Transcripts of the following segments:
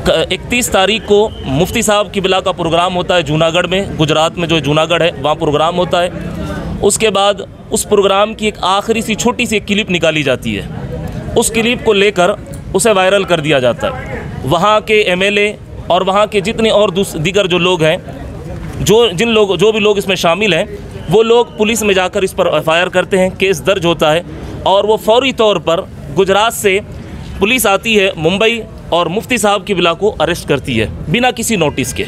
31 तारीख को मुफ्ती साहब क़िबला का प्रोग्राम होता है जूनागढ़ में, गुजरात में जो जूनागढ़ है वहाँ प्रोग्राम होता है। उसके बाद उस प्रोग्राम की एक आखिरी सी छोटी सी एक क्लिप निकाली जाती है। उस क्लिप को लेकर उसे वायरल कर दिया जाता है। वहाँ के एमएलए और वहाँ के जितने और दीगर जो लोग हैं, जो भी लोग इसमें शामिल हैं, वो लोग पुलिस में जाकर इस पर एफआईआर करते हैं, केस दर्ज होता है और वो फौरी तौर पर गुजरात से पुलिस आती है मुंबई और मुफ्ती साहब क़िबला को अरेस्ट करती है बिना किसी नोटिस के।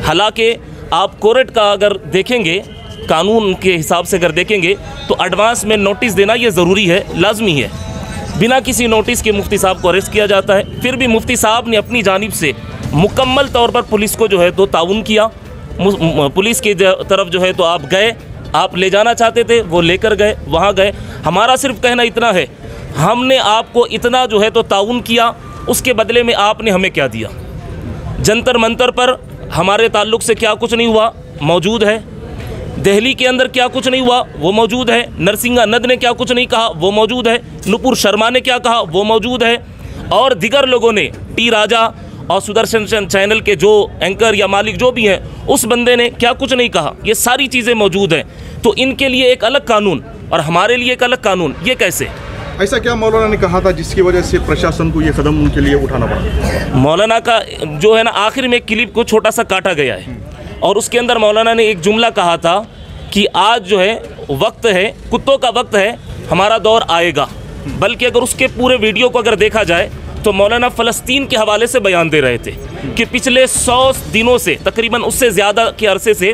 हालांकि आप कोर्ट का अगर देखेंगे, कानून के हिसाब से अगर देखेंगे तो एडवांस में नोटिस देना ये ज़रूरी है, लाजमी है। बिना किसी नोटिस के मुफ्ती साहब को अरेस्ट किया जाता है। फिर भी मुफ्ती साहब ने अपनी जानिब से मुकम्मल तौर पर पुलिस को जो है तो ताउन किया। पुलिस की तरफ जो है तो आप गए, आप ले जाना चाहते थे, वो लेकर गए, वहाँ गए। हमारा सिर्फ कहना इतना है, हमने आपको इतना जो है तो ताउन किया, उसके बदले में आपने हमें क्या दिया? जंतर मंतर पर हमारे ताल्लुक़ से क्या कुछ नहीं हुआ मौजूद है। दिल्ली के अंदर क्या कुछ नहीं हुआ वो मौजूद है। नरसिंगा नंद ने क्या कुछ नहीं कहा वो मौजूद है। नुपुर शर्मा ने क्या कहा वो मौजूद है। और दिगर लोगों ने, टी राजा और सुदर्शन चैनल के जो एंकर या मालिक जो भी हैं, उस बंदे ने क्या कुछ नहीं कहा। ये सारी चीज़ें मौजूद हैं। तो इनके लिए एक अलग कानून और हमारे लिए एक अलग कानून, ये कैसे? ऐसा क्या मौलाना ने कहा था जिसकी वजह से प्रशासन को ये कदम उनके लिए उठाना पड़ा? मौलाना का जो है ना, आखिर में क्लिप को छोटा सा काटा गया है और उसके अंदर मौलाना ने एक जुमला कहा था कि आज जो है वक्त है, कुत्तों का वक्त है, हमारा दौर आएगा। बल्कि अगर उसके पूरे वीडियो को अगर देखा जाए तो मौलाना फ़लस्तीन के हवाले से बयान दे रहे थे कि पिछले 100 दिनों से, तकरीबन उससे ज़्यादा के अरसे से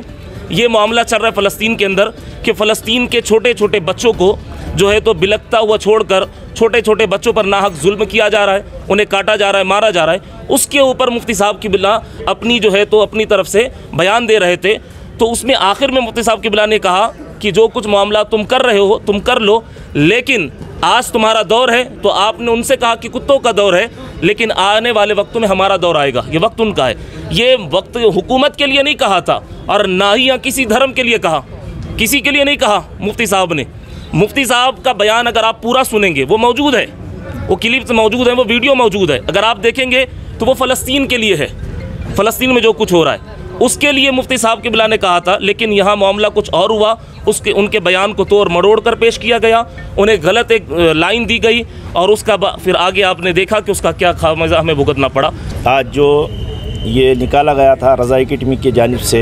ये मामला चल रहा है फ़लस्तीन के अंदर कि फ़लस्तीन के छोटे छोटे बच्चों को जो है तो बिलखता हुआ छोड़कर छोटे छोटे बच्चों पर नाहक जुल्म किया जा रहा है, उन्हें काटा जा रहा है, मारा जा रहा है। उसके ऊपर मुफ्ती साहब क़िबला अपनी जो है तो अपनी तरफ से बयान दे रहे थे। तो उसमें आखिर में मुफ्ती साहब क़िबला ने कहा कि जो कुछ मामला तुम कर रहे हो तुम कर लो, लेकिन आज तुम्हारा दौर है। तो आपने उनसे कहा कि कुत्तों का दौर है, लेकिन आने वाले वक्तों में हमारा दौर आएगा। ये वक्त उनका है। ये वक्त हुकूमत के लिए नहीं कहा था और ना ही या किसी धर्म के लिए कहा, किसी के लिए नहीं कहा मुफ्ती साहब ने। मुफ्ती साहब का बयान अगर आप पूरा सुनेंगे, वो मौजूद है, वो क्लिप्स मौजूद है, वो वीडियो मौजूद है, अगर आप देखेंगे तो वो फ़लस्तीन के लिए है। फ़लस्तीन में जो कुछ हो रहा है उसके लिए मुफ्ती साहब क़िबला ने कहा था, लेकिन यहाँ मामला कुछ और हुआ। उनके बयान को तोड़ मरोड़ कर पेश किया गया, उन्हें गलत एक लाइन दी गई और उसका फिर आगे आपने देखा कि उसका क्या खामियाजा हमें भुगतना पड़ा। आज जो ये निकाला गया था रज़ाई की टीम की जानिब से,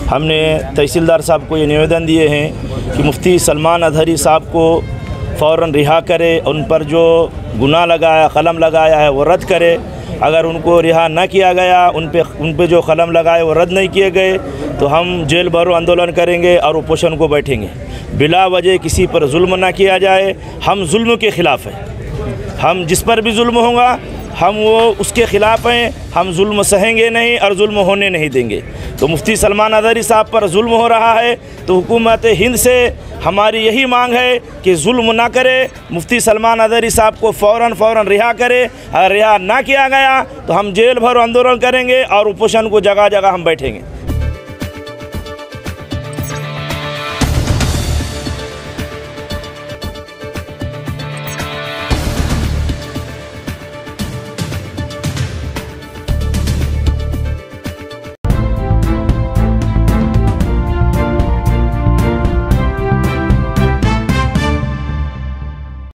हमने तहसीलदार साहब को ये निवेदन दिए हैं कि मुफ्ती सलमान अज़हरी साहब को फ़ौरन रिहा करे, उन पर जो गुनाह लगाया, कलम लगाया है वो रद्द करे। अगर उनको रिहा न किया गया, उन पे जो कलम लगाए वो रद्द नहीं किए गए, तो हम जेल भरो आंदोलन करेंगे और उपोषण को बैठेंगे। बिला वजह किसी पर जुल्म ना किया जाए, हम जुल्म के ख़िलाफ़ हैं। हम जिस पर भी जुल्म होगा हम वो उसके ख़िलाफ़ हैं। हम जुल्म सहेंगे नहीं और जुल्म होने नहीं देंगे। तो मुफ्ती सलमान अज़हरी साहब पर जुल्म हो रहा है, तो हुकूमत हिंद से हमारी यही मांग है कि जुल्म ना करे, मुफ्ती सलमान अज़हरी साहब को फ़ौरन रिहा करे। अगर रिहा ना किया गया तो हम जेल भरो आंदोलन करेंगे और उपोषण को जगह जगह हम बैठेंगे।